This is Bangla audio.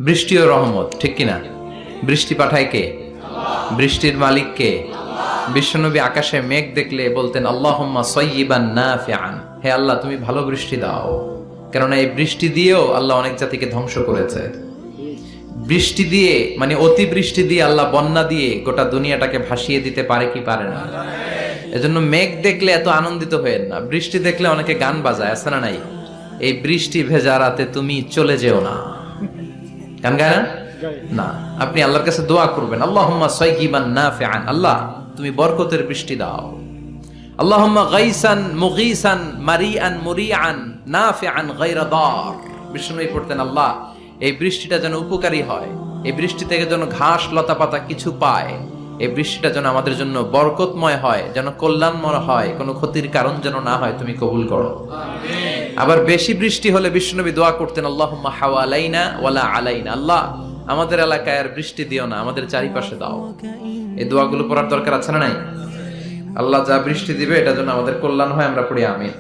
বৃষ্টিও রহমত, ঠিক কিনা? বৃষ্টি পাঠায় কে? বৃষ্টির মালিক কে? বিশ্বনবী আকাশে মেঘ দেখলে বলতেন আল্লাহুম্মা সাইয়্যিবান নাফিআন, হে আল্লাহ তুমি ভালো বৃষ্টি দাও। কেননা এই বৃষ্টি দিয়েও আল্লাহ অনেক জাতিকে ধ্বংস করেছে। বৃষ্টি দিয়ে মানে অতি বৃষ্টি দিয়ে আল্লাহ বন্যা দিয়ে গোটা দুনিয়াটাকে ভাসিয়ে দিতে পারে কি পারে না? এজন্য মেঘ দেখলে এত আনন্দিত হয়েন না, বৃষ্টি দেখলে অনেকে গান বাজায়, আছে না নাই? এই বৃষ্টি ভেজা রাতে তুমি চলে যেও না, গান গায় না? না, আপনি আল্লাহর কাছে দোয়া করবেন আল্লাহুম্মা সাইয়্যিবান নাফিআন, আল্লাহ তুমি বরকতের বৃষ্টি দাও। আল্লাহুম্মা গাইসান মুগীসান মারিআন মুরিআন নাফিআন গায়রা দার। বিষ্ণুই পড়তেন আল্লাহ এই বৃষ্টিটা যেন উপকারী হয়, এই বৃষ্টি থেকে যেন ঘাস লতা পাতা কিছু পায়, এই বৃষ্টিটা যেন আমাদের জন্য বরকতময় হয়, যেন কল্যাণময় হয়, কোনো ক্ষতির কারণ যেন না হয়, তুমি কবুল করো। আবার বেশি বৃষ্টি হলে বিষ্ণুনবী দোয়া করতেন আল্লাহুম্মা হাওয়ালাইনা ওয়ালা আলাইনা, আল্লাহ আমাদের এলাকায় আর বৃষ্টি দিও না, আমাদের চারিপাশে দাও। এই দোয়াগুলো পড়ার দরকার আছে না নাই? আল্লাহ যা বৃষ্টি দিবে এটা যেন আমাদের কল্যাণ হয়, আমরা পড়ি আমিন।